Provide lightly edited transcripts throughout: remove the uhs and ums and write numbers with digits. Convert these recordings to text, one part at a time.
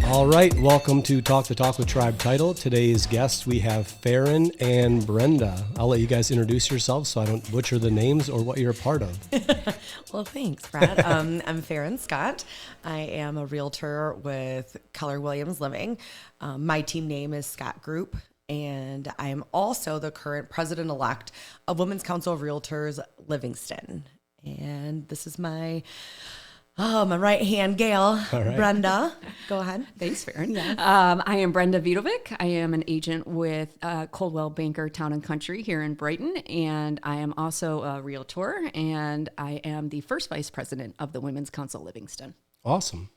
All right, welcome to Talk the Talk with Tribe Title. Today's guests, we have Pharen and Brenda. I'll let you guys introduce yourselves so I don't butcher the names or what you're a part of. Well, thanks, Brad. I'm Pharen Scott. I am a realtor with Keller Williams Living. My team name is Scott Group, and I am also the current president-elect of Women's Council of Realtors Livingston. And this is my right-hand gal, right. Brenda. Go ahead. Thanks, Pharen. Yes. I am Brenda Vidovic. I am an agent with Coldwell Banker Town and Country here in Brighton, and I am also a realtor, and I am the first vice president of the Women's Council Livingston. Awesome.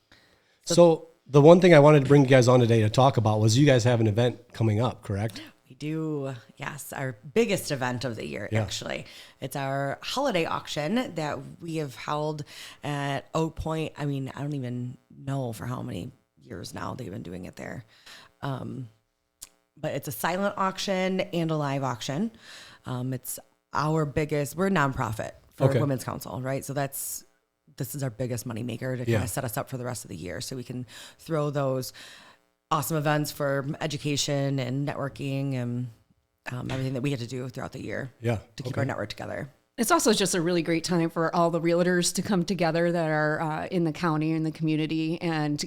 So the one thing I wanted to bring you guys on today to talk about was you guys have an event coming up, correct? We do, yes, our biggest event of the year, actually. It's our holiday auction that we have held at Pointe. I mean, I don't even know for how many years now they've been doing it there. But it's a silent auction and a live auction. It's our biggest, we're a nonprofit for Women's Council, right? So this is our biggest money maker to kind of set us up for the rest of the year so we can throw those awesome events for education and networking and everything that we get to do throughout the year to keep our network together. It's also just a really great time for all the realtors to come together that are in the county and the community and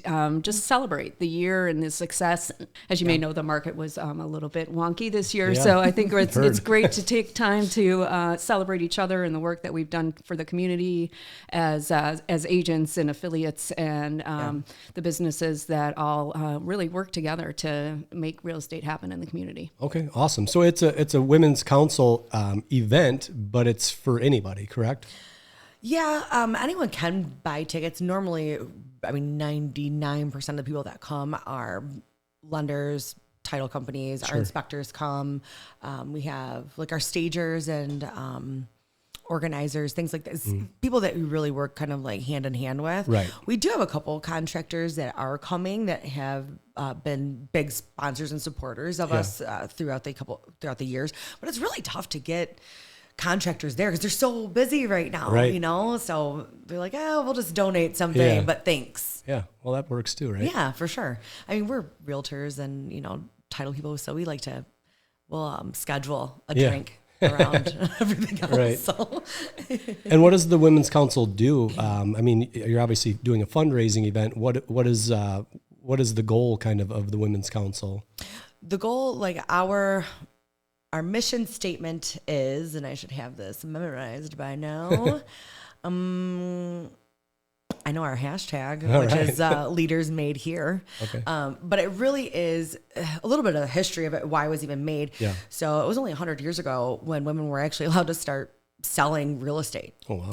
just celebrate the year and the success. As you may know, the market was a little bit wonky this year. So I think it's great to take time to celebrate each other and the work that we've done for the community as agents and affiliates and the businesses that all really work together to make real estate happen in the community. Okay, awesome. So it's a Women's Council event, but it's for anybody, correct? Yeah, anyone can buy tickets. Normally, 99% of the people that come are lenders, title companies, our inspectors come. We have like our stagers and organizers, things like this. People that we really work kind of like hand in hand with. Right. We do have a couple contractors that are coming that have been big sponsors and supporters of us throughout the years. But it's really tough to get contractors there because they're so busy right now, you know? So they're like, we'll just donate something, but thanks. Yeah, well, that works too, right? Yeah, for sure. I mean, we're realtors and, title people, so we like to, we'll schedule a drink around everything else. Right. So. And what does the Women's Council do? I mean, you're obviously doing a fundraising event. What is the goal kind of the Women's Council? The goal, like our mission statement is, and I should have this memorized by now. I know our hashtag, which is Leaders Made Here. Okay. But it really is a little bit of the history of it, why it was even made. Yeah. So it was only 100 years ago when women were actually allowed to start selling real estate. Oh, wow.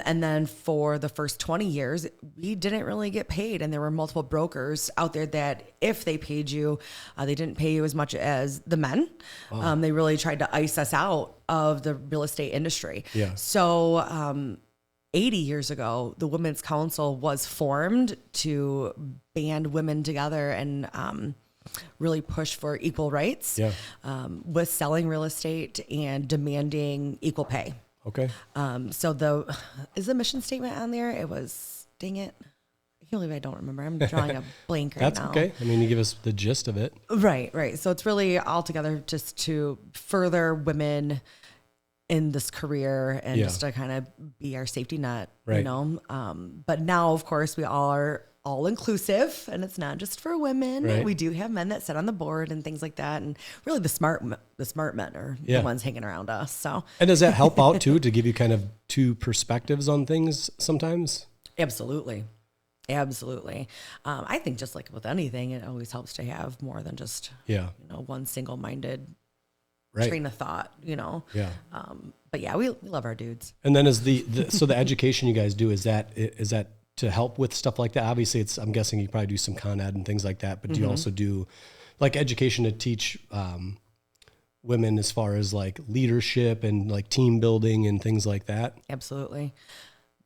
And then for the first 20 years, we didn't really get paid. And there were multiple brokers out there that if they paid you, they didn't pay you as much as the men. Wow. They really tried to ice us out of the real estate industry. Yeah. So 80 years ago, the Women's Council was formed to band women together and really push for equal rights with selling real estate and demanding equal pay. Okay. So is the mission statement on there? It was, dang it. I can't believe I don't remember. I'm drawing a blank right now. That's okay. I mean, you give us the gist of it. Right. So it's really all together just to further women in this career and just to kind of be our safety net, you know? But now, of course, we all are all inclusive and it's not just for women. Right. We do have men that sit on the board and things like that. And really the smart men are the ones hanging around us. So, and does that help out too, to give you kind of two perspectives on things sometimes? Absolutely. I think just like with anything, it always helps to have more than just, one single-minded train of thought, Yeah. But yeah, we love our dudes. And then so the education you guys do, is that to help with stuff like that? Obviously I'm guessing you probably do some Con Ed and things like that, but do you also do like education to teach women as far as like leadership and like team building and things like that? Absolutely.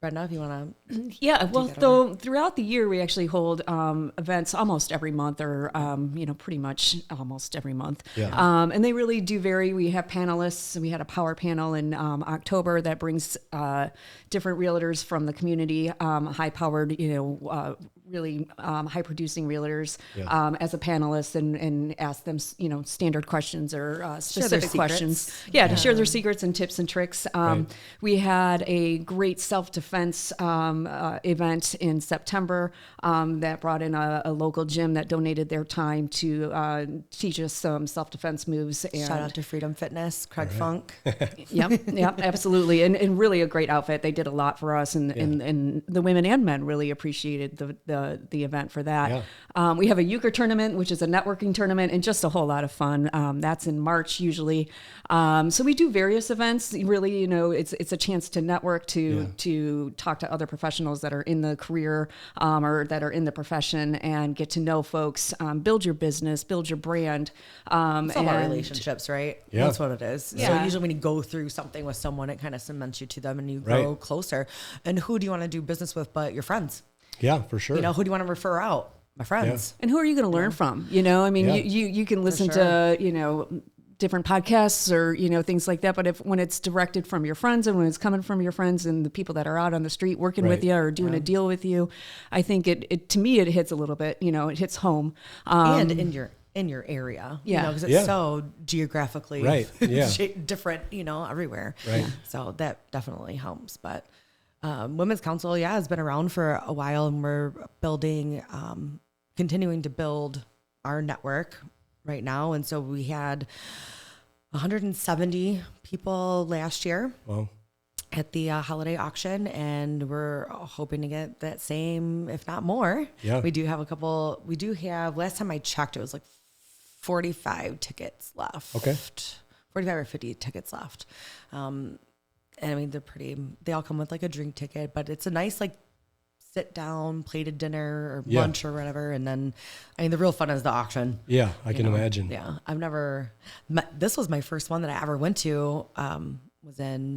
Brenda, if you want to. Yeah, well, throughout the year, we actually hold events almost every month or, pretty much almost every month. Yeah. And they really do vary. We have panelists. We had a power panel in October that brings different realtors from the community, high-powered, really high producing realtors as a panelist and ask them, standard questions or specific questions. To share their secrets and tips and tricks. We had a great self-defense event in September that brought in a local gym that donated their time to teach us some self-defense moves. And shout out to Freedom Fitness, Craig Funk. Yep, absolutely. And really a great outfit. They did a lot for us, and the women and men really appreciated the event for that. We have a euchre tournament, which is a networking tournament, and just a whole lot of fun. That's in March usually. So we do various events. Really, it's a chance to network, to talk to other professionals that are in the career or that are in the profession, and get to know folks, build your business, build your brand. It's all about relationships, right? Yeah. That's what it is. So usually when you go through something with someone, it kind of cements you to them and you grow closer. And who do you want to do business with but your friends? Yeah, for sure. Who do you want to refer out? My friends. And who are you going to learn from? You can listen to, different podcasts or, things like that. But when it's directed from your friends and when it's coming from your friends and the people that are out on the street working with you or doing a deal with you, I think it to me, it hits a little bit, it hits home. And in your area, because it's so geographically different, everywhere. Right. So that definitely helps. But Women's Council, has been around for a while, and we're continuing to build our network right now. And so we had 170 people last year. Wow. At the holiday auction, and we're hoping to get that same, if not more. Yeah. We do have last time I checked, it was like 45 tickets left. Okay. 45 or 50 tickets left. And I mean, they all come with like a drink ticket, but it's a nice, like, sit down, plated dinner or lunch or whatever. And then, the real fun is the auction. Yeah, I can imagine. Yeah. This was my first one that I ever went to, was in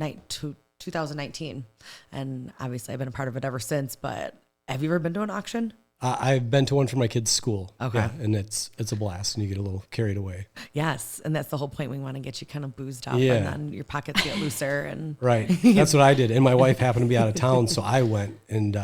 2019. And obviously I've been a part of it ever since, but have you ever been to an auction? I've been to one for my kids' school. Okay. Yeah, and it's a blast, and you get a little carried away. Yes, and that's the whole point. We want to get you kind of boozed up, and then your pockets get looser. And right. That's what I did. And my wife happened to be out of town, so I went and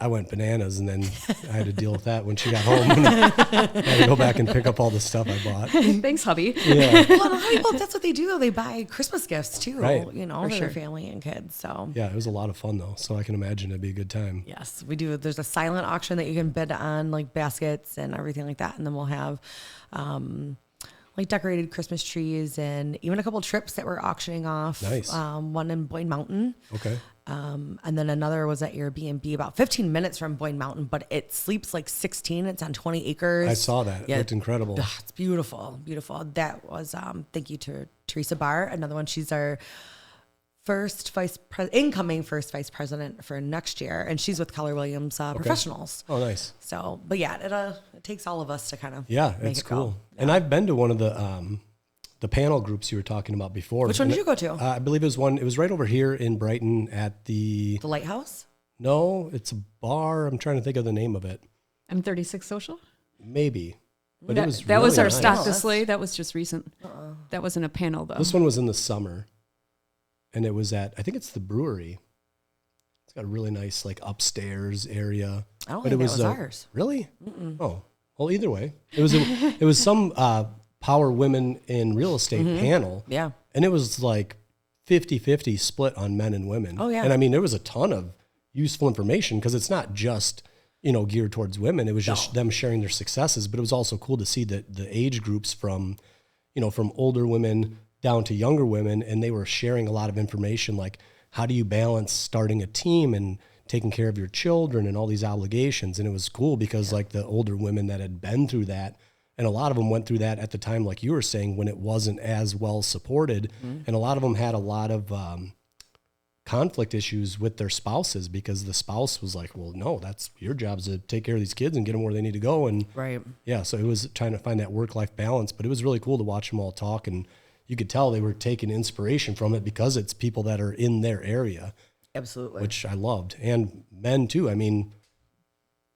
I went bananas, and then I had to deal with that when she got home. And I had to go back and pick up all the stuff I bought. Thanks, hubby. Yeah. Well, that's what they do. They buy Christmas gifts too, right. For their family and kids. So yeah, it was a lot of fun though. So I can imagine it'd be a good time. Yes, we do. There's a silent auction that you can bid on, like baskets and everything like that. And then we'll have, like decorated Christmas trees and even a couple trips that we're auctioning off. Nice. One in Pointe Mountain. Okay. And then another was at Airbnb about 15 minutes from Pointe Mountain, but it sleeps like 16. It's on 20 acres. I saw that. It looked incredible. It's beautiful. Beautiful. That was, thank you to Teresa Barr. Another one. She's our incoming first vice president for next year. And she's with Keller Williams Professionals. Oh, nice. So, but yeah, it takes all of us to kind of it's cool. Yeah. And I've been to one of the panel groups you were talking about before. Which one did you go to? I believe it was right over here in Brighton at the Lighthouse? No, it's a bar. I'm trying to think of the name of it. M36 Social? Maybe. But that was that was our nice. stock display. That was just recent. That wasn't a panel though. This one was in the summer. And it was I think it's the brewery. It's got a really nice like upstairs area. I don't think it was ours. Really? Mm-mm. Oh, well, either way, it was some Power Women in Real Estate panel. Yeah. And it was like 50-50 split on men and women. Oh, yeah. And there was a ton of useful information because it's not just, geared towards women. It was just them sharing their successes, but it was also cool to see the age groups from older women down to younger women. And they were sharing a lot of information, like how do you balance starting a team and taking care of your children and all these obligations. And it was cool because like the older women that had been through that, and a lot of them went through that at the time, like you were saying, when it wasn't as well supported. Mm-hmm. And a lot of them had a lot of conflict issues with their spouses because the spouse was like, well, no, that's your job is to take care of these kids and get them where they need to go. And right. Yeah, so it was trying to find that work-life balance, but it was really cool to watch them all talk. And you could tell they were taking inspiration from it because it's people that are in their area. Absolutely. Which I loved. And men too.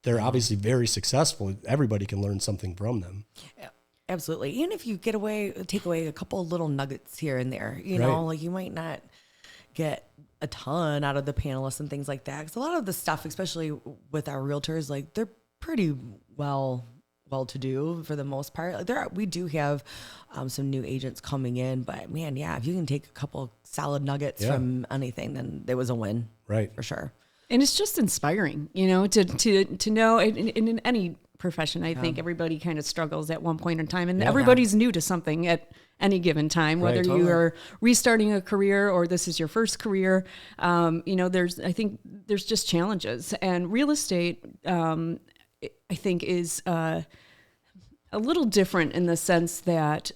They're obviously very successful. Everybody can learn something from them. Yeah, absolutely. Even if you take away a couple of little nuggets here and there, like you might not, get a ton out of the panelists and things like that. Because a lot of the stuff, especially with our realtors, like they're pretty well-to-do for the most part. Like we do have some new agents coming in, but man, yeah, if you can take a couple solid nuggets from anything, then it was a win, right? For sure. And it's just inspiring, you know, to know in any profession. I think everybody kind of struggles at one point in time, and everybody's new to something at any given time, whether you are restarting a career or this is your first career. You know, I think there's just challenges, and real estate, I think is a little different in the sense that,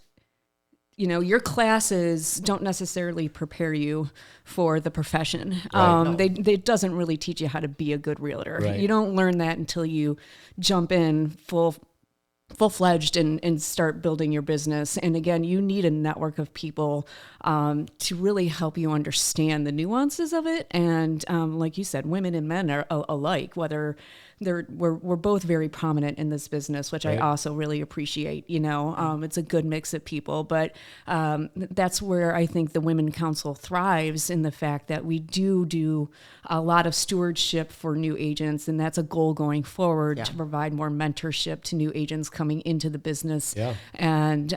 you know, your classes don't necessarily prepare you for the profession. They doesn't really teach you how to be a good realtor. Right. You don't learn that until you jump in full-fledged and start building your business. And again, you need a network of people to really help you understand the nuances of it. And like you said, women and men are alike, whether we're both very prominent in this business, which I also really appreciate. You know, it's a good mix of people, but that's where I think the Women Council thrives, in the fact that we do a lot of stewardship for new agents, and that's a goal going forward to provide more mentorship to new agents coming into the business, and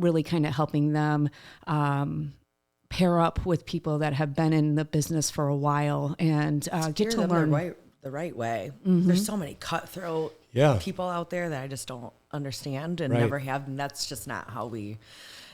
really kind of helping them pair up with people that have been in the business for a while and get to learn the right way. There's so many cutthroat people out there that I just don't understand and never have. And that's just not how we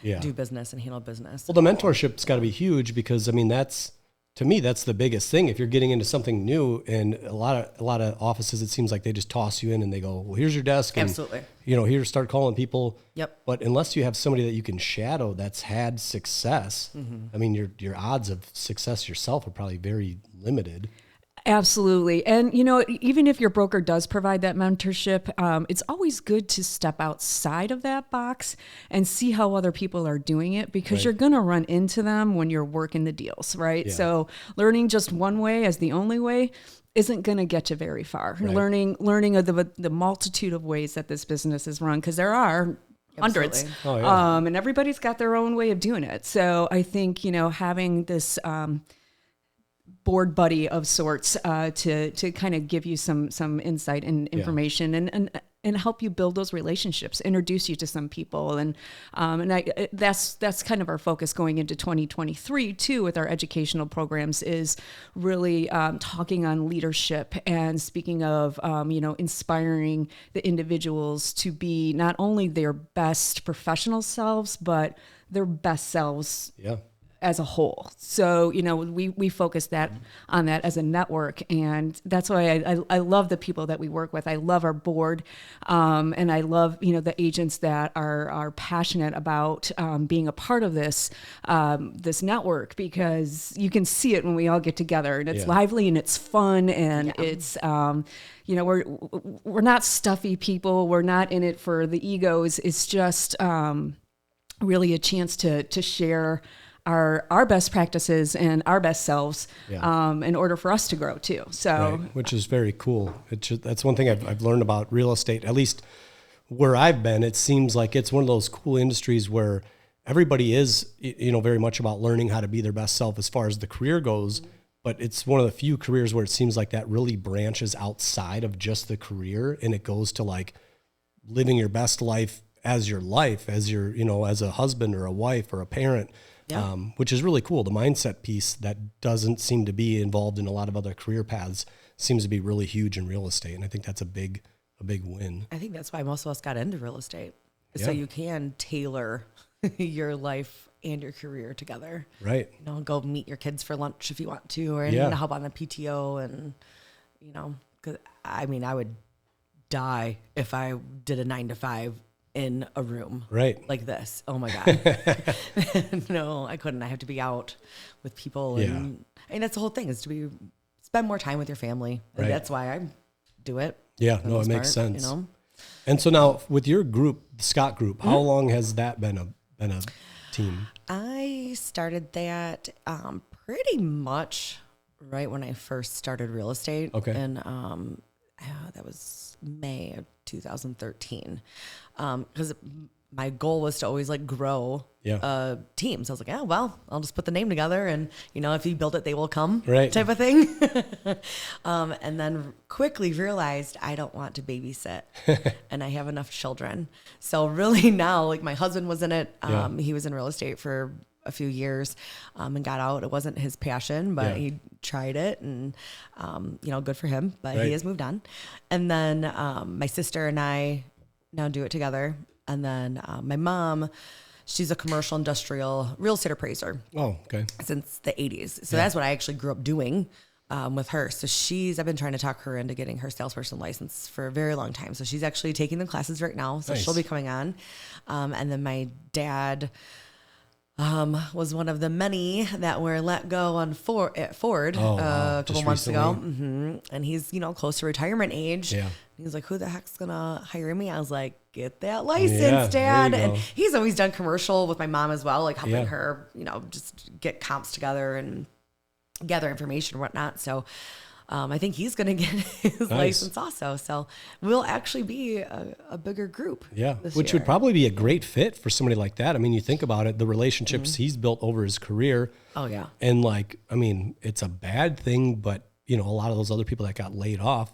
do business and handle business. Well, the mentorship's got to be huge, because I mean, to me, that's the biggest thing. If you're getting into something new, and a lot of offices, it seems like they just toss you in and they go, well, here's your desk. And, Absolutely. you know, here, start calling people. Yep. But unless you have somebody that you can shadow that's had success, I mean, your odds of success yourself are probably very limited. Absolutely. And, you know, even if your broker does provide that mentorship, it's always good to step outside of that box and see how other people are doing it, because you're going to run into them when you're working the deals, right? Yeah. So learning just one way as the only way isn't going to get you very far. Right. Learning of the multitude of ways that this business is run, because there are hundreds. And everybody's got their own way of doing it. So I think, you know, having this board buddy of sorts to kind of give you some insight and information and help you build those relationships, introduce you to some people, and that's kind of our focus going into 2023 too with our educational programs, is really talking on leadership and speaking of you know, inspiring the individuals to be not only their best professional selves but their best selves as a whole. So, you know, we focus that on that as a network. And that's why I love the people that we work with. I love our board. And I love, you know, the agents that are passionate about being a part of this network, because you can see it when we all get together, and it's lively and it's fun, and it's, you know, we're not stuffy people. We're not in it for the egos. It's just really a chance to share our best practices and our best selves in order for us to grow too. So, which is very cool. That's one thing I've learned about real estate, at least where I've been. It seems like it's one of those cool industries where everybody is, you know, very much about learning how to be their best self as far as the career goes. But it's one of the few careers where it seems like that really branches outside of just the career, and it goes to like living your best life, as your, you know, as a husband or a wife or a parent. Which is really cool. The mindset piece that doesn't seem to be involved in a lot of other career paths seems to be really huge in real estate. And I think that's a big win. I think that's why most of us got into real estate. So you can tailor your life and your career together. Right. You know, go meet your kids for lunch if you want to, or help on the PTO. And, you know, 'cause I mean, I would die if I did a 9-to-5 in a room like this. Oh my God. No, I couldn't. I have to be out with people. And that's the whole thing, is to spend more time with your family. And that's why I do it. Yeah, no, it makes sense. You know? And so now with your group, the Scott group, how long has that been a team? I started that pretty much right when I first started real estate. Okay. And that was May of 2013. Because my goal was to always like grow teams. I was like, oh, well, I'll just put the name together and, you know, if you build it, they will come type of thing. And then quickly realized I don't want to babysit and I have enough children. So really now, like my husband was in it. He was in real estate for a few years and got out. It wasn't his passion, but he tried it and, you know, good for him, but he has moved on. And then my sister and I now do it together. And then my mom, she's a commercial industrial real estate appraiser. Oh, okay. Since the 80s. So that's what I actually grew up doing with her. So I've been trying to talk her into getting her salesperson license for a very long time. So she's actually taking the classes right now. So she'll be coming on. And then my dad was one of the many that were let go at Ford a couple months ago. And he's, you know, close to retirement age. Yeah. He's like, who the heck's going to hire me? I was like, get that license, Dad. And he's always done commercial with my mom as well, like helping her, you know, just get comps together and gather information and whatnot. So I think he's going to get his license also. So we'll actually be a bigger group. Yeah. Which would probably be a great fit for somebody like that. I mean, you think about it, the relationships he's built over his career. Oh, yeah. And like, I mean, it's a bad thing, but, you know, a lot of those other people that got laid off,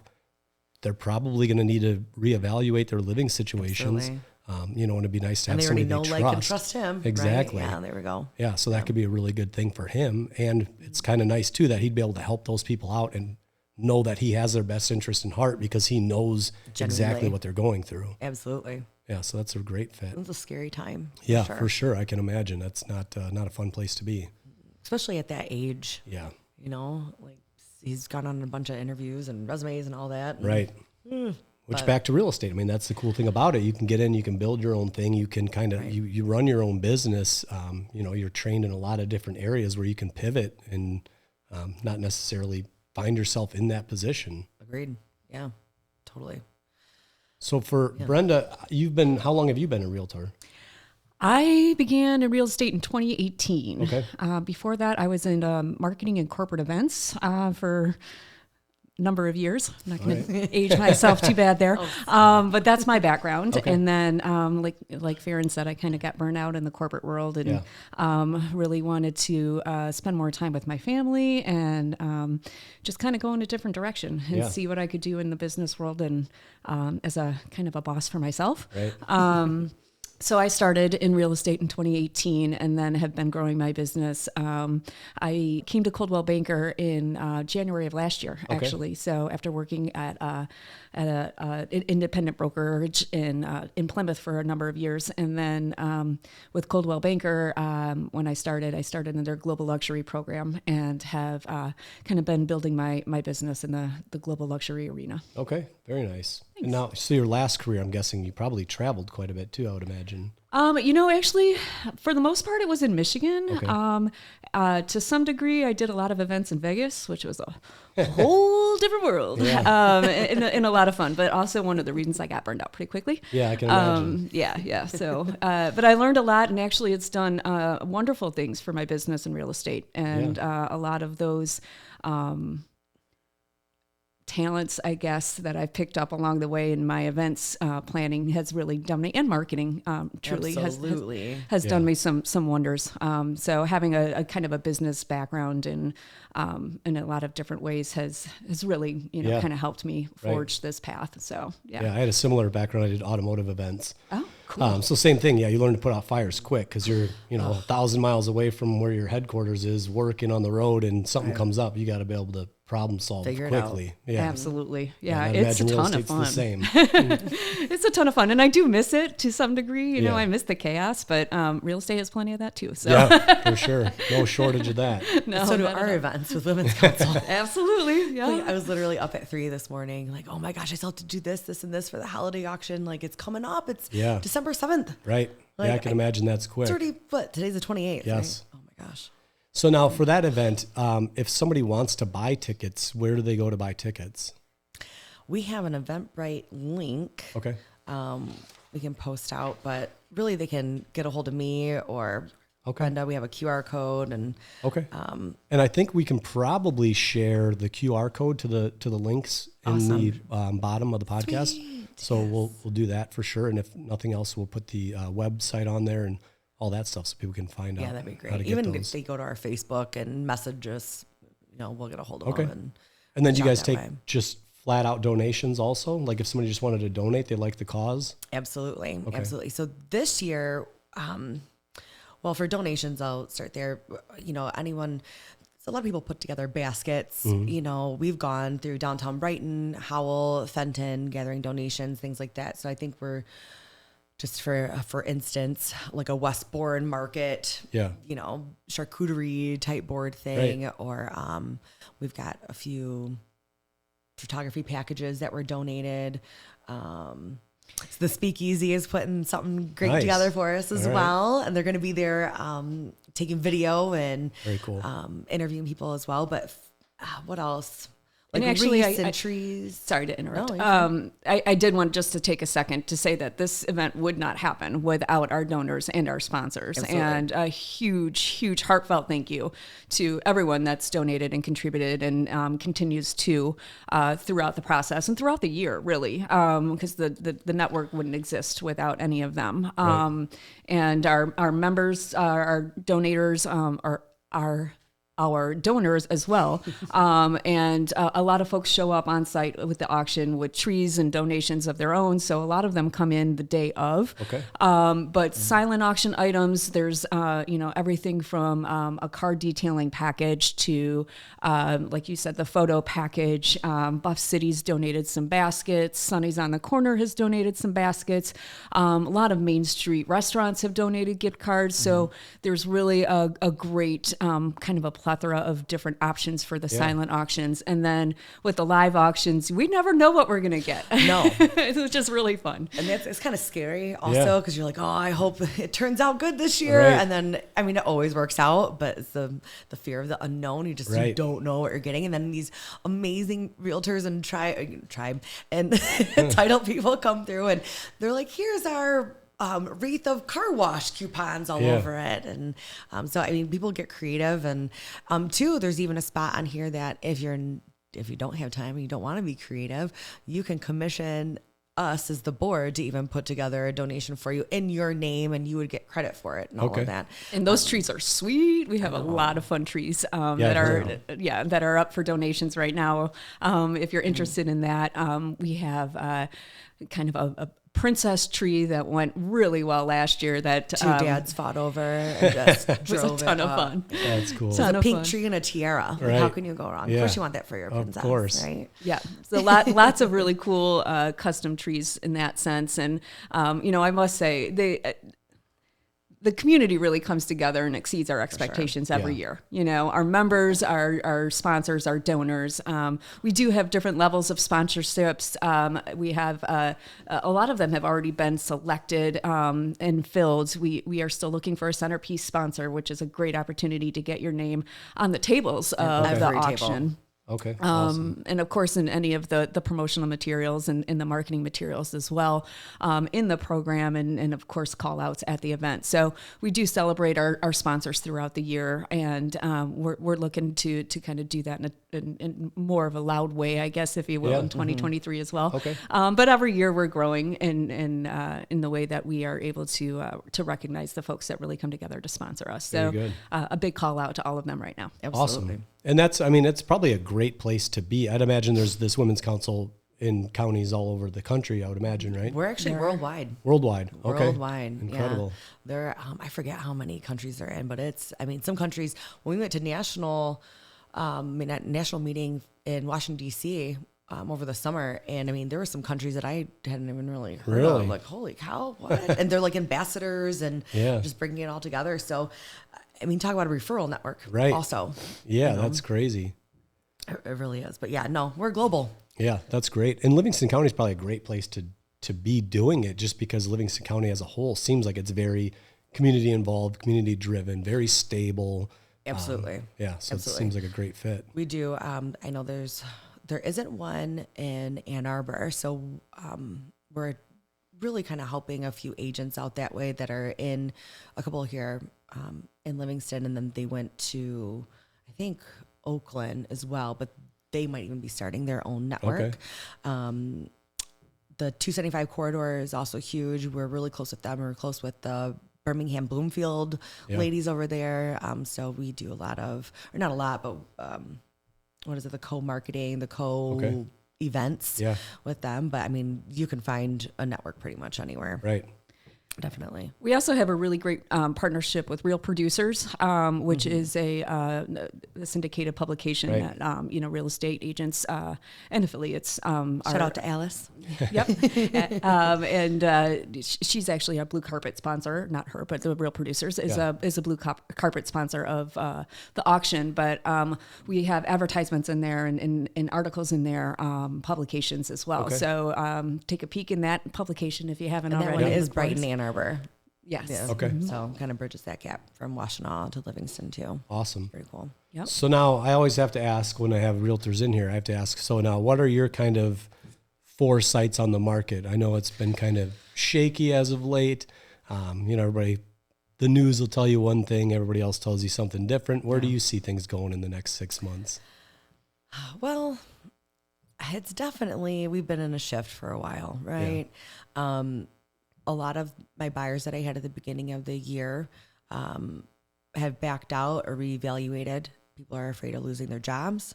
they're probably going to need to reevaluate their living situations. You know, and it'd be nice to have somebody they trust. Like, and trust him. Exactly. Right? Yeah, there we go. Yeah, so that could be a really good thing for him. And it's kind of nice, too, that he'd be able to help those people out and know that he has their best interest in heart because he knows exactly what they're going through. Absolutely. Yeah, so that's a great fit. It's a scary time. Yeah, for sure. I can imagine. That's not a fun place to be. Especially at that age. Yeah. You know, like he's gone on a bunch of interviews and resumes and all that. And, right. Which back to real estate. I mean, that's the cool thing about it. You can get in, you can build your own thing. You can kind of, you run your own business. You know, you're trained in a lot of different areas where you can pivot and not necessarily find yourself in that position. Agreed. Yeah, totally. So for Brenda, how long have you been a realtor? I began in real estate in 2018. Okay. Before that, I was in marketing and corporate events for number of years. I'm not going to age myself too bad there. But that's my background. Okay. And then, like Pharen said, I kind of got burned out in the corporate world and really wanted to spend more time with my family and just kind of go in a different direction and see what I could do in the business world and as a kind of a boss for myself. Right. So I started in real estate in 2018 and then have been growing my business. I came to Coldwell Banker in January of last year, actually. So after working at an independent brokerage in Plymouth for a number of years. And then with Coldwell Banker, when I started in their global luxury program and have kind of been building my business in the global luxury arena. Okay, very nice. Thanks. And now, so your last career, I'm guessing you probably traveled quite a bit too, I would imagine. You know, actually, for the most part, it was in Michigan. Okay. To some degree, I did a lot of events in Vegas, which was a whole different world, and a lot of fun, but also one of the reasons I got burned out pretty quickly. Yeah, I can imagine. Yeah. So, but I learned a lot, and actually it's done wonderful things for my business and real estate, and a lot of those talents, I guess, that I've picked up along the way in my events planning has really done me, and marketing truly has done me some wonders. So having a kind of a business background in a lot of different ways has really, kind of helped me forge this path. So, yeah, I had a similar background. I did automotive events. Oh, cool. So same thing. Yeah. You learn to put out fires quick because you're, 1,000 miles away from where your headquarters is, working on the road, and something comes up. You got to be able to problem solve quickly. Yeah, absolutely. Yeah, it's a ton of fun. The same. It's a ton of fun, and I do miss it to some degree. You know, I miss the chaos, but real estate has plenty of that too. So yeah, for sure, no shortage of that. No, so do our events with Women's Council. Absolutely. Yeah, I was literally up at 3 this morning, like, oh my gosh, I still have to do this, and this for the holiday auction. Like, it's coming up. It's December 7th. Right. Like, I can imagine that's quick. It's already today's the 28th. Yes. Right? Oh my gosh. So now for that event, if somebody wants to buy tickets, where do they go to buy tickets? We have an Eventbrite link. Okay. We can post out, but really they can get a hold of me or Brenda. We have a QR code and and I think we can probably share the QR code to the links in the bottom of the podcast. Sweet. So we'll do that for sure. And if nothing else, we'll put the website on there and all that stuff so people can find out. Yeah, that'd be how to great. get Even those. if they go to our Facebook and message us, we'll get a hold of Okay. them. And then do you guys take way. just flat out donations also? Like if somebody just wanted to donate, they like the cause? Absolutely. Okay. Absolutely. So this year, well, for donations, I'll start there. Anyone, so a lot of people put together baskets. We've gone through downtown Brighton, Howell, Fenton, gathering donations, things like that. So I think we're just for instance, like a Westbourne market, charcuterie type board thing, Right. or we've got a few photography packages that were donated. So the Speakeasy is putting something great Nice. together for us as All right. well. And they're going to be there taking video and Very cool. interviewing people as well. But what else? Like And actually, wreaths and trees. Sorry to interrupt. No, you're fine. I did want just to take a second to say that this event would not happen without our donors and our sponsors. Absolutely. And a huge, huge heartfelt thank you to everyone that's donated and contributed and continues to throughout the process and throughout the year, really, because the network wouldn't exist without any of them. Right. And our members, our donators, our donors as well. And a lot of folks show up on site with the auction with trees and donations of their own. So a lot of them come in the day of. Okay. But silent auction items, there's, everything from a car detailing package to, like you said, the photo package. Buff City's donated some baskets. Sonny's on the Corner has donated some baskets. A lot of Main Street restaurants have donated gift cards. So there's really a great kind of a plethora of different options for the silent auctions. And then with the live auctions, we never know what we're going to get. No. It's just really fun. And it's kind of scary also because you're like, oh, I hope it turns out good this year. Right. And then, it always works out, but it's the fear of the unknown. You Right. you don't know what you're getting. And then these amazing realtors and tribe and title people come through and they're like, here's our wreath of car wash coupons all over it. And so people get creative. And too, there's even a spot on here that if you don't have time and you don't want to be creative, you can commission us as the board to even put together a donation for you in your name, and you would get credit for it and all of that. And those trees are sweet. We have a lot of fun trees that are up for donations right now. If you're interested in that, we have kind of a princess tree that went really well last year that Two dads fought over and just was drove a ton it of up. fun. That's cool. It's a pink tree and a tiara. Right. How can you go wrong? Yeah. Of course you want that for your princess, Of course. right? Yeah, so lots of really cool custom trees in that sense. And, I must say, the community really comes together and exceeds our expectations every year. Our members, our sponsors, our donors. We do have different levels of sponsorships. We have a lot of them have already been selected and filled. We are still looking for a centerpiece sponsor, which is a great opportunity to get your name on the tables of the Every table. auction. Okay. Awesome. And of course, in any of the promotional materials and in the marketing materials as well, in the program, and of course, call outs at the event. So we do celebrate our sponsors throughout the year, and we're looking to kind of do that in more of a loud way, I guess, if you will, in 2023 as well. Okay. But every year we're growing in the way that we are able to recognize the folks that really come together to sponsor us. So Very good. A big call out to all of them right now. Absolutely. Awesome. And it's probably a great place to be. I'd imagine there's this women's council in counties all over the country, I would imagine, right? We're actually worldwide. Worldwide. Okay. Worldwide. Incredible. Yeah. There, I forget how many countries they're in, but some countries, when we went to national meeting in Washington, D.C., over the summer, and there were some countries that I hadn't even really heard of. Really? Like, holy cow, what? And they're like ambassadors and just bringing it all together. So, talk about a referral network. Right. Also. Yeah, that's crazy. It really is. But yeah, no, we're global. Yeah, that's great. And Livingston County is probably a great place to be doing it, just because Livingston County as a whole seems like it's very community involved, community driven, very stable. Absolutely. So It seems like a great fit. We do. I know there isn't one in Ann Arbor, so we're really kind of helping a few agents out that way that are in a couple here in Livingston, and then they went to, I think, Oakland as well, but they might even be starting their own network. Okay. The 275 corridor is also huge. We're really close with them. We're close with the Birmingham Bloomfield ladies over there. So we do a lot of, or not a lot, but what is it? The co-marketing, the events with them. But I mean, you can find a network pretty much anywhere. Right. Definitely. We also have a really great partnership with Real Producers, which is a syndicated publication that real estate agents and affiliates. Shout out to Alice. Yep. She's actually a blue carpet sponsor. Not her, but the Real Producers is a blue carpet sponsor of the auction. But we have advertisements in there and articles in there, publications as well. Okay. So take a peek in that publication if you haven't And already. that one is Brighton, Ann Arbor. Yes. Yeah. Okay. So kind of bridges that gap from Washtenaw to Livingston too. Awesome. Very cool. Yep. So now I always have to ask when I have realtors in here, I have to ask, so now what are your kind of foresights on the market? I know it's been kind of shaky as of late. Everybody, the news will tell you one thing, everybody else tells you something different. Where do you see things going in the next 6 months? Well, it's definitely, we've been in a shift for a while, right? Yeah. A lot of my buyers that I had at the beginning of the year have backed out or reevaluated. People are afraid of losing their jobs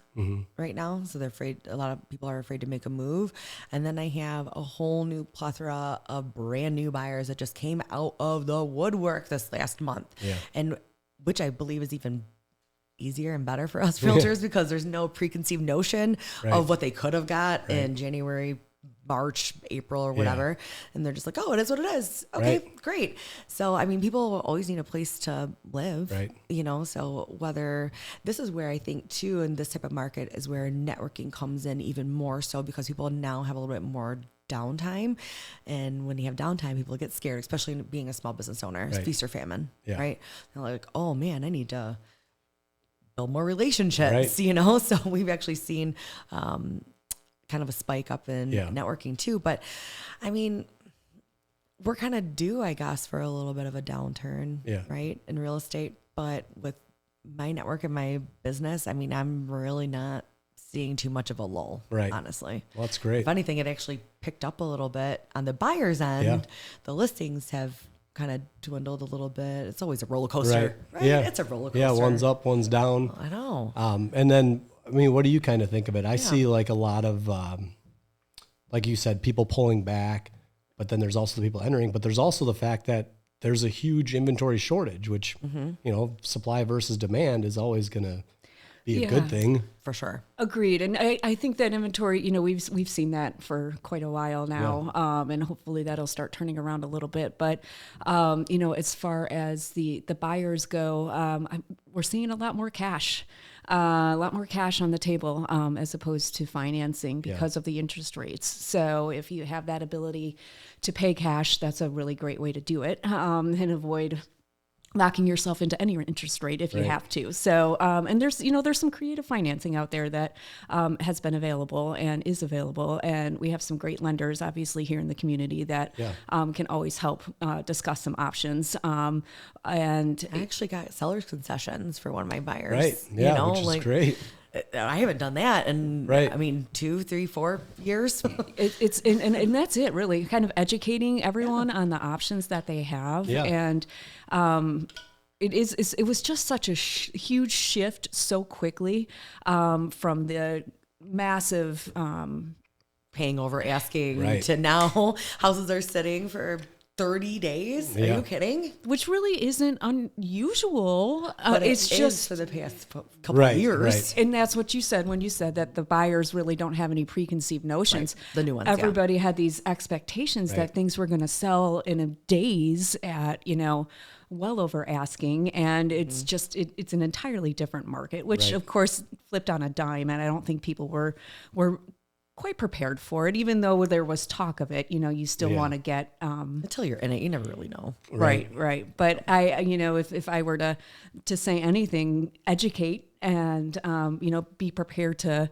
right now. So they're afraid, a lot of people are afraid to make a move. And then I have a whole new plethora of brand new buyers that just came out of the woodwork this last month. Yeah. And which I believe is even easier and better for us realtors because there's no preconceived notion of what they could have got in January, March, April, or whatever. And they're just like, oh, it is what it is. Okay, great. So, I mean, people always need a place to live, so whether this is where I think too, in this type of market is where networking comes in even more so because people now have a little bit more downtime. And when you have downtime, people get scared, especially being a small business owner. It's feast or famine, right? They're like, oh man, I need to build more relationships, So we've actually seen, kind of a spike up in networking too. But I mean, we're kind of due, I guess, for a little bit of a downturn, right, in real estate. But with my network and my business, I mean, I'm really not seeing too much of a lull, honestly. Well, that's great. If anything, it actually picked up a little bit on the buyer's end. Yeah. The listings have kind of dwindled a little bit. It's always a roller coaster, right? Yeah. It's a roller coaster. Yeah, one's up, one's down. I know. And then, I mean, what do you kind of think of it? I see like a lot of, like you said, people pulling back, but then there's also the people entering, but there's also the fact that there's a huge inventory shortage, which, supply versus demand is always going to be a good thing. For sure. Agreed. And I think that inventory, we've seen that for quite a while now. And hopefully that'll start turning around a little bit. But, as far as the buyers go, we're seeing a lot more cash. A lot more cash on the table as opposed to financing because of the interest rates. So if you have that ability to pay cash, that's a really great way to do it and avoid locking yourself into any interest rate if you have to. So, and there's some creative financing out there that has been available and is available. And we have some great lenders, obviously, here in the community that can always help discuss some options. And I actually got seller's concessions for one of my buyers. Right. Yeah, which is great. I haven't done that in, I mean, 2, 3, 4 years. It's and that's it, really, kind of educating everyone on the options that they have. Yeah. And it was just such a huge shift so quickly from the massive paying over asking to now houses are sitting for 30 days. Are you kidding? Which really isn't unusual. But it's just for the past couple of years. Right. And that's what you said when you said that the buyers really don't have any preconceived notions. Right. The new ones. Everybody had these expectations that things were going to sell in a days at, well over asking. And it's just, it's an entirely different market, which of course flipped on a dime. And I don't think people were quite prepared for it, even though there was talk of it. You still want to get until you're in it, you never really know. Right. But I, if I were to say anything, educate and be prepared to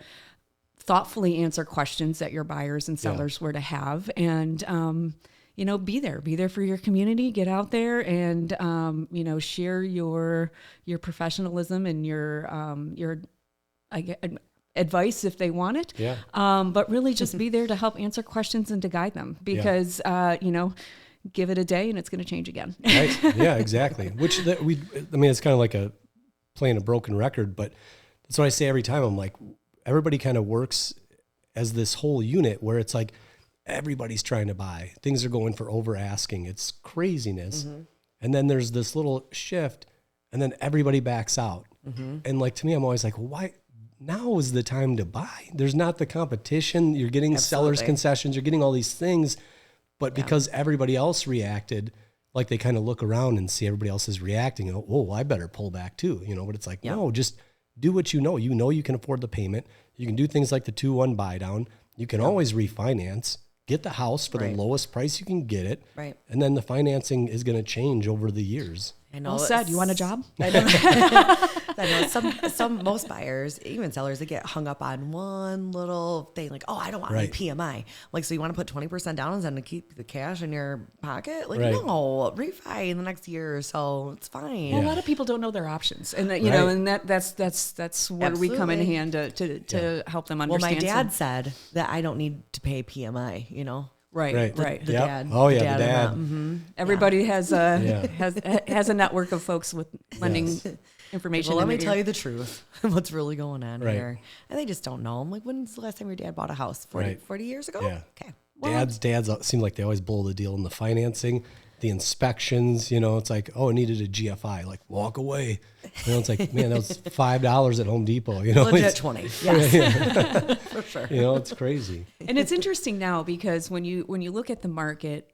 thoughtfully answer questions that your buyers and sellers were to have, and be there for your community. Get out there and share your professionalism and your advice if they want it. Yeah. But really just be there to help answer questions and to guide them because, give it a day and it's going to change again. Right. Yeah, exactly. It's kind of like playing a broken record, but that's what I say every time. I'm like, everybody kind of works as this whole unit where it's like everybody's trying to buy. Things are going for over asking. It's craziness. Mm-hmm. And then there's this little shift and then everybody backs out. Mm-hmm. And like, to me, I'm always like, why? Now is the time to buy. There's not the competition. You're getting sellers concessions. You're getting all these things. But because everybody else reacted, like they kind of look around and see everybody else is reacting. And, oh, I better pull back too. But it's like, no, just do what you know. You can afford the payment. You can do things like the 2-1 buy down. You can always refinance. Get the house for the lowest price you can get it. Right. And then the financing is going to change over the years. I know. Well said. You want a job? I know most buyers, even sellers, they get hung up on one little thing, like, oh, I don't want any PMI. Like, so you want to put 20% down and then keep the cash in your pocket? Like, no, refi in the next year or so. It's fine. Well, a lot of people don't know their options, and that, and that's where we come in hand to help them understand. Well, my dad said that I don't need to pay PMI. Right. The dad. Oh yeah, the dad. Mm-hmm. Everybody has a network of folks with lending information. Well, let me tell you the truth. What's really going on here? And they just don't know. I'm like, when's the last time your dad bought a house? 40 years ago? Yeah. Okay. Dads seem like they always blow the deal in the financing, the inspections. It's like, oh, it needed a GFI. Like, walk away. It's like, man, that was $5 at Home Depot. Legit 20. Yes. For sure. It's crazy. And it's interesting now because when you look at the market,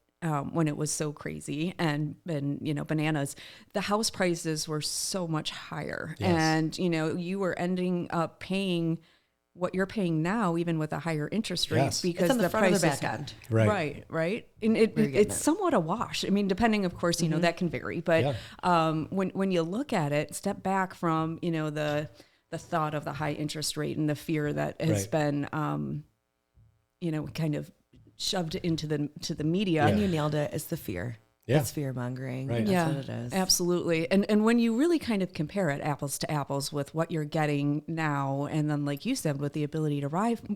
when it was so crazy and bananas, the house prices were so much higher. Yes. And, you were ending up paying what you're paying now, even with a higher interest rate, because it's the front of the back end. Right. And it's somewhat a wash. I mean, depending, of course, that can vary. But when you look at it, step back from, the thought of the high interest rate and the fear that has been, kind of shoved into the media. And you nailed it. It's the fear. Yeah. It's fear mongering. Right. That's what it is. Absolutely. And when you really kind of compare it apples to apples with what you're getting now, and then like you said, with the ability to refi,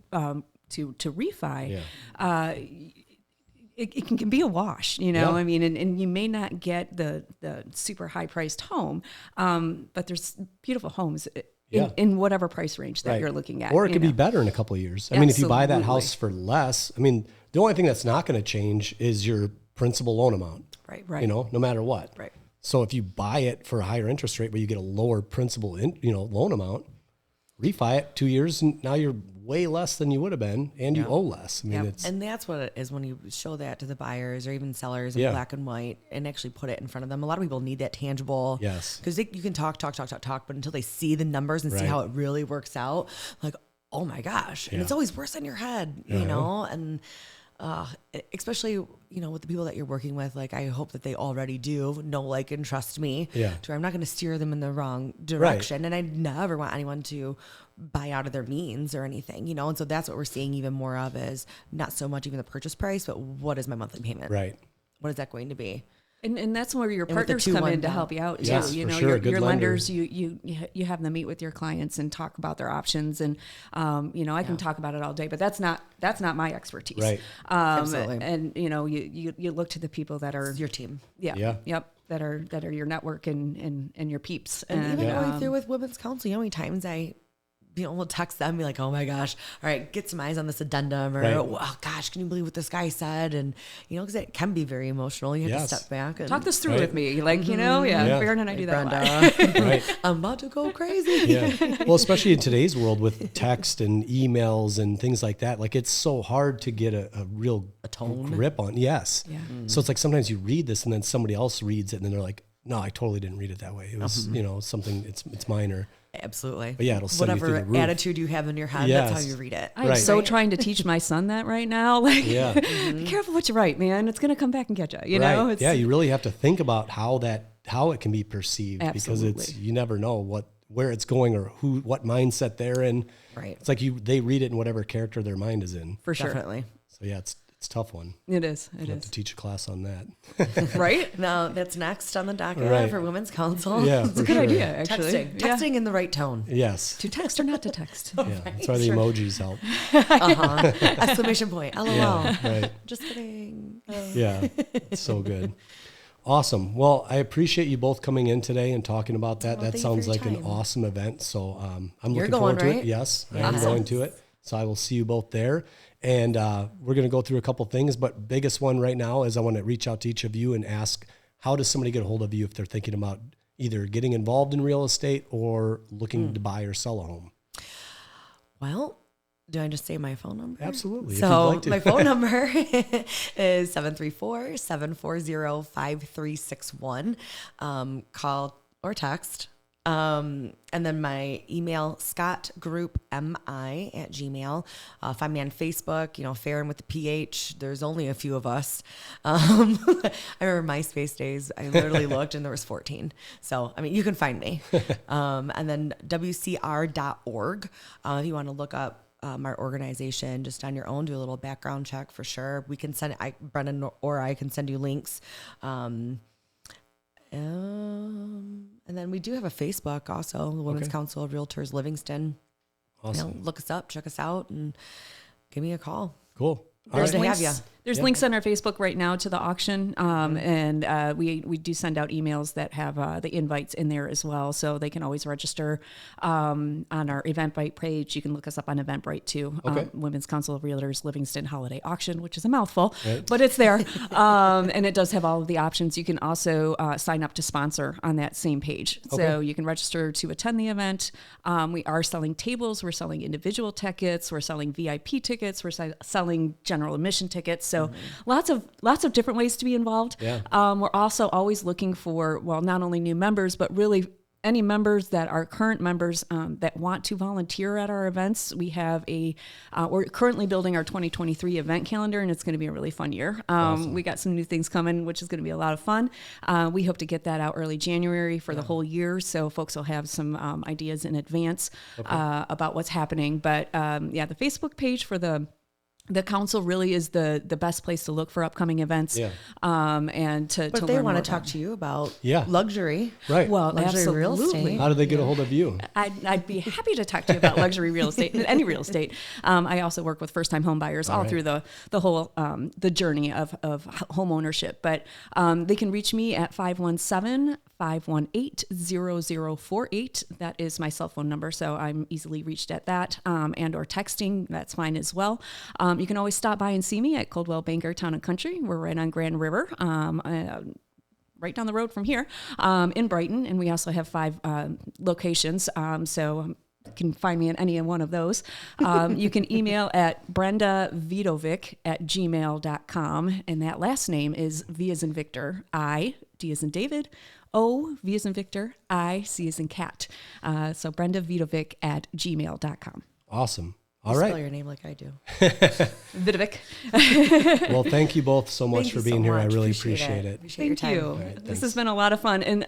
it can be a wash, I mean, and you may not get the super high priced home, but there's beautiful homes in whatever price range that you're looking at. Or it could be better in a couple of years. I mean, if you buy that house for less, I mean, the only thing that's not going to change is your principal loan amount. Right. No matter what. Right. So if you buy it for a higher interest rate, but you get a lower principal, loan amount, refi it 2 years, and now you're way less than you would have been, and you owe less. I mean, and that's what it is when you show that to the buyers or even sellers in black and white and actually put it in front of them. A lot of people need that tangible. Yes. Because you can talk, but until they see the numbers and see how it really works out, like, oh my gosh. And it's always worse in your head, and especially, with the people that you're working with, like, I hope that they already do know, like, and trust me. Yeah. To where I'm not going to steer them in the wrong direction. And I never want anyone to buy out of their means or anything, and so that's what we're seeing even more of is not so much even the purchase price, but what is my monthly payment? Right. What is that going to be? And that's where your partners come in to help you out too. Yes, your lenders, you have them meet with your clients and talk about their options. And I can talk about it all day, but that's not my expertise. Right. Absolutely. And you look to the people that are your team. Yeah. Yep. That are your network and your peeps. And even going through with women's council, how many times we'll text them and be like, oh my gosh, all right, get some eyes on this addendum, or, oh gosh, can you believe what this guy said? And, because it can be, emotional. You have to step back and talk this through with me. Like, Pharen and I do that Brenda. Right. I'm about to go crazy. Yeah. Well, especially in today's world with text and emails and things like that, like it's so hard to get a real tone grip on. Yes. Yeah. So it's like sometimes you read this and then somebody else reads it and then they're like, no, I totally didn't read it that way. It was, something, it's minor. Absolutely. But it'll send you through the roof. Whatever attitude you have in your head, that's how you read it. I'm so trying to teach my son that right now. Like, be careful what you write, man. It's going to come back and get you. You know? It's, you really have to think about how it can be perceived. Absolutely. Because you never know where it's going or what mindset they're in. Right. It's like they read it in whatever character their mind is in. For sure. Definitely. So it's It's a tough one. It is. I'll have to teach a class on that. Right? No, that's next on the docket for Women's Council. Yeah, It's a good idea, actually. Texting in the right tone. Yes. To text or not to text. Yeah, that's why the emojis help. Exclamation point. LOL. Yeah, right. Just kidding. Yeah, it's so good. Awesome. Well, I appreciate you both coming in today and talking about that. That sounds like an awesome event. So I'm looking forward to it. Yes, I am going to it. So I will see you both there. And we're going to go through a couple things, but biggest one right now is I want to reach out to each of you and ask, how does somebody get a hold of you if they're thinking about either getting involved in real estate or looking to buy or sell a home? Well, do I just say my phone number? Absolutely. So my phone number is 734-740-5361. Call or text. And then my email, scottgroupmi@gmail. Find me on Facebook, Pharen with the PH. There's only a few of us. I remember MySpace days. I literally looked and there was 14. So, you can find me. And then wcr.org. If you want to look up our organization just on your own, do a little background check for sure. We can send Brendan or I can send you links. And then we do have a Facebook also, the Women's Council of Realtors Livingston. Awesome. Look us up, check us out, and give me a call. Cool. There's links, there's links on our Facebook right now to the auction, and we do send out emails that have the invites in there as well, so they can always register on our Eventbrite page. You can look us up on Eventbrite too. Women's Council of Realtors Livingston Holiday Auction, which is a mouthful, but it's there, and it does have all of the options. You can also sign up to sponsor on that same page, so you can register to attend the event. We are selling tables, we're selling individual tickets, we're selling VIP tickets, we're selling general admission tickets. So lots of different ways to be involved. Yeah. We're also always looking for, not only new members, but really any members that are current members that want to volunteer at our events. We have we're currently building our 2023 event calendar, and it's going to be a really fun year. Awesome. We got some new things coming, which is going to be a lot of fun. We hope to get that out early January for the whole year, so folks will have some ideas in advance about what's happening. But the Facebook page for the council really is the best place to look for upcoming events. Yeah. And to but to they learn want more to talk about. to you about Yeah. luxury. Right. Well, Luxury real absolutely. estate. How do they get a hold of you? I'd be happy to talk to you about luxury real estate, any real estate. I also work with first-time home buyers all through the whole the journey of home ownership. But they can reach me at 517-518-0048. That is my cell phone number, so I'm easily reached at that, and or texting. That's fine as well. You can always stop by and see me at Coldwell Banker Town and Country. We're right on Grand River. Right down the road from here in Brighton, and we also have 5 locations, so you can find me in any one of those. You can email at Brenda Vidovic @gmail.com, and that last name is V as in Victor, I, D as in David, O, V as in Victor, I, C as in cat. So Brenda Vidovic @gmail.com. Awesome. All right. Spell your name like I do. Vidovic. Well, thank you both so much for being here. I really appreciate it. Appreciate your time. Thank you. This has been a lot of fun. And,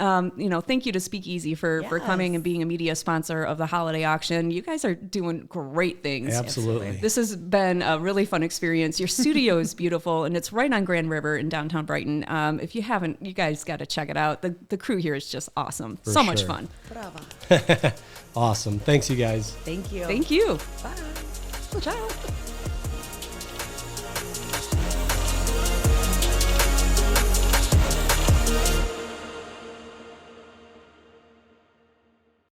thank you to Speakeasy for coming and being a media sponsor of the holiday auction. You guys are doing great things. Absolutely. This has been a really fun experience. Your studio is beautiful, and it's right on Grand River in downtown Brighton. If you haven't, you guys got to check it out. The crew here is just awesome. For so much sure. fun. Bravo. Awesome. Thanks, you guys. Thank you. Thank you. Bye. Ciao.